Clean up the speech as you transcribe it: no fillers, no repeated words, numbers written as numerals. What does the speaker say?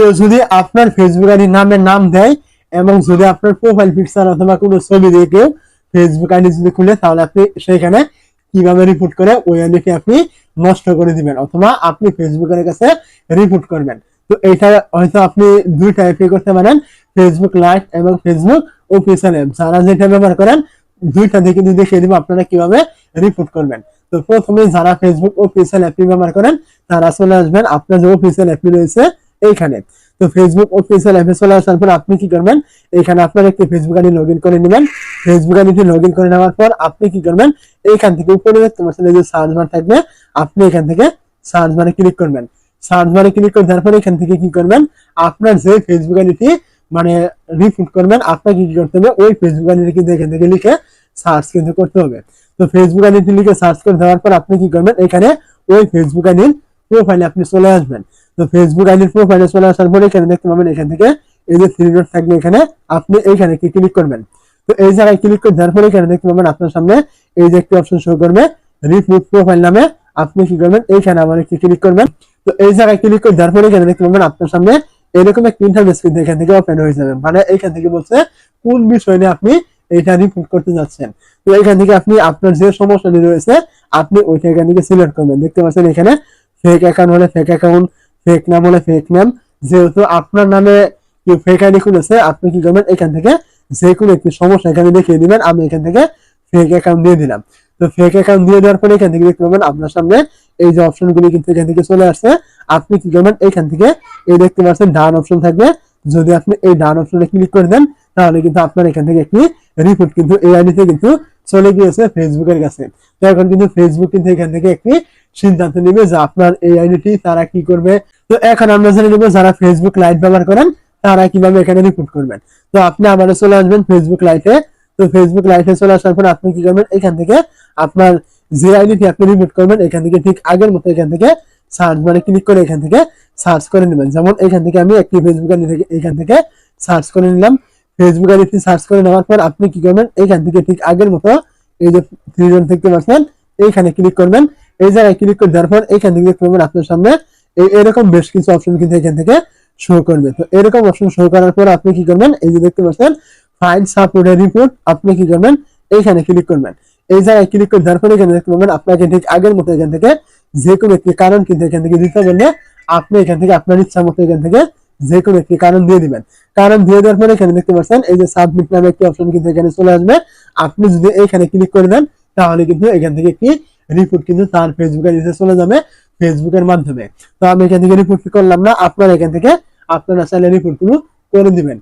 কেউ যদি আপনার ফেসবুক আইডি নামের নাম দেয় এবং যদি আপনার প্রোফাইল পিকচার অথবা কোনো ছবি দিয়ে কেউ ফেসবুক আইডি যদি খুলে, তাহলে আপনি সেখানে কিভাবে রিপোর্ট করে ওই আইডিটি আপনি নষ্ট করে দিবেন অথবা আপনি ফেসবুকের কাছে রিপোর্ট করবেন। তো এটা হয়তো আপনি দুই টাইপে করতে পারেন, ফেসবুক লাইট এবং ফেসবুক অফিসিয়াল অ্যাপ। যারা যেটা ব্যবহার করেন দুইটা দিকে যদি দেখিয়ে দিব আপনারা কিভাবে রিপোর্ট করবেন। তো প্রথমে যারা ফেসবুক অফিসিয়াল অ্যাপটি ব্যবহার করেন তারা চলে আসবেন আপনার যে অফিসিয়াল অ্যাপটি রয়েছে এইখানে। তো ফেসবুক অফিসিয়াল অ্যাপে চলে আসার পর আপনি কি করবেন, এখানে আপনার একটি ফেসবুক আইডি লগইন করে নেবেন। ফেসবুক আইডি লগইন করে নেওয়ার পর আপনি কি করবেন, এইখান থেকে উপরে তোমার সাথে যে সার্চ বার থাকবে আপনি এখান থেকে সার্চ বারে ক্লিক করবেন। সার্চ বারে ক্লিক করে দেওয়ার পর এখান থেকে কি করবেন, আপনার যে ফেসবুক আইডিটি মানে রিপোর্ট করবেন আপনাকে কি করতে হবে, ওই ফেসবুক আইডিটি কিন্তু এখান থেকে লিখে সার্চ কিন্তু করতে হবে। তো ফেসবুক আইডিটি লিখে সার্চ করে দেওয়ার পর আপনি কি করবেন, এখানে ওই ফেসবুক আইডির প্রোফাইলে আপনি চলে আসবেন। তো ফেসবুক আইডির প্রোফাইলে চলে আসার পরে এখানে দেখতে পাবেন এখান থেকে এই যে থ্রি ডট থাকবে এখানে আপনি এইখানে কি ক্লিক করবেন। তো এই জায়গায় ক্লিক করে দেওয়ার পরে এখানে দেখতে পাবেন আপনার সামনে এই যে একটি অপশন শো করবে রিপোর্ট প্রোফাইল নামে, আপনি কি করবেন এইখানে আবার একটি ক্লিক করবেন। তো এই জায়গায় ক্লিক করে দেওয়ার পরে এখানে দেখতে পাবেন আপনার সামনে এরকম একটা ইন্টারফেস কিন্তু এখান থেকে ওপেন হয়ে যাবে, মানে এইখান থেকে বলছে কোন বিষয় নিয়ে আপনি এটা রিপোর্ট করতে যাচ্ছেন। তো এখান থেকে আপনি আপনার যে সমস্যাটি রয়েছে আপনি ওইটা এখান থেকে সিলেক্ট করবেন। দেখতে পাচ্ছেন এখানে ফেক অ্যাকাউন্ট হলে ফেক অ্যাকাউন্ট, ফেক নাম হলে ফেক নাম। যেহেতু আপনার নামে কেউ ফেক আইডি খুলেছে আপনি কি করবেন, এখান থেকে যে কোনো একটি সমস্যা এখানে দেখিয়ে দিবেন। আমি এখান থেকে ফেক অ্যাকাউন্ট দিয়ে দিলাম। তো ফেক অ্যাকাউন্ট দিয়ে দেওয়ার পরে এখান থেকে দেখতে পাবেন আপনার সামনে এই যে অপশনগুলি কিন্তু এখান থেকে চলে আসছে। আপনি কি করবেন, এখান থেকে এই দেখতে পাচ্ছেন ডান অপশন থাকবে, যদি আপনি এই ডান অপশনে ক্লিক করে দেন তাহলে কিন্তু আপনার এখান থেকে একটি রিপোর্ট কিন্তু এই আইডিতে কিন্তু চলে গিয়েছে ফেসবুকের কাছে। তো এখন কিন্তু ফেসবুক কিন্তু এখান থেকে একটি সিদ্ধান্ত নেবে যে আপনার এই আইডিটি তারা কি করবে। তো এখন আমরা জেনে নেব যারা ফেসবুক লাইট ব্যবহার করেন তারা কিভাবে এখানে রিপোর্ট করবেন। তো আপনি আবারও চলে আসবেন ফেসবুক লাইটে। তো ফেসবুক লাইটে চলে আসার পর আপনি কি করবেন, এখান থেকে আপনার যে আইডিটি আপনি রিপোর্ট করবেন এখান থেকে ঠিক আগের মতো এখান থেকে সার্চ বারে ক্লিক করে এখান থেকে সার্চ করে নেবেন। যেমন এখান থেকে আমি একটি ফেসবুক আইডি থেকে এখান থেকে সার্চ করে নিলাম। ফেসবুক আইডি সার্চ করে নেওয়ার পর আপনি কি করবেন, এখান থেকে ঠিক আগের মতো এই যে থ্রি ডট দেখতে পাচ্ছেন এইখানে ক্লিক করবেন। এই জায়গায় ক্লিক করে দেওয়ার পর এখান থেকে দেখতে পাবেন আপনার সামনে এরকম বেশ কিছু অপশন কিন্তু এখান থেকে শো করবে। তো এরকম অপশন শো করার পর আপনি কি করবেন, এই যে দেখতে পাচ্ছেন ফাইন্ড সাপোর্টেড রিপোর্ট, আপনি কি করবেন এইখানে ক্লিক করবেন। এই জায়গায় ক্লিক করে দেওয়ার পর এখানে দেখতে পাবেন আপনাকে ঠিক আগের মতো এখান থেকে যে কোনো একটি কারণ কিন্তু এখান থেকে দিতে বললে আপনি এখান থেকে আপনার ইচ্ছা মতো এখান থেকে যে কোনো একটি কারণ দিয়ে দিবেন। কারণ দিয়ে দেওয়ার পরে এখানে দেখতে পাচ্ছেন এই যে সাবমিট নামে একটি অপশন কিন্তু এখানে চলে আসবে। আপনি যদি এইখানে ক্লিক করে দেন তাহলে কিন্তু এখান থেকে একটি রিপোর্ট কিন্তু তার ফেসবুকে নিচে চলে যাবে ফেসবুকের মাধ্যমে। তো আমি এখান থেকে রিপোর্ট করলাম না, আপনারা এখান থেকে আপনারা চাইলে রিপোর্ট গুলো করে দিবেন।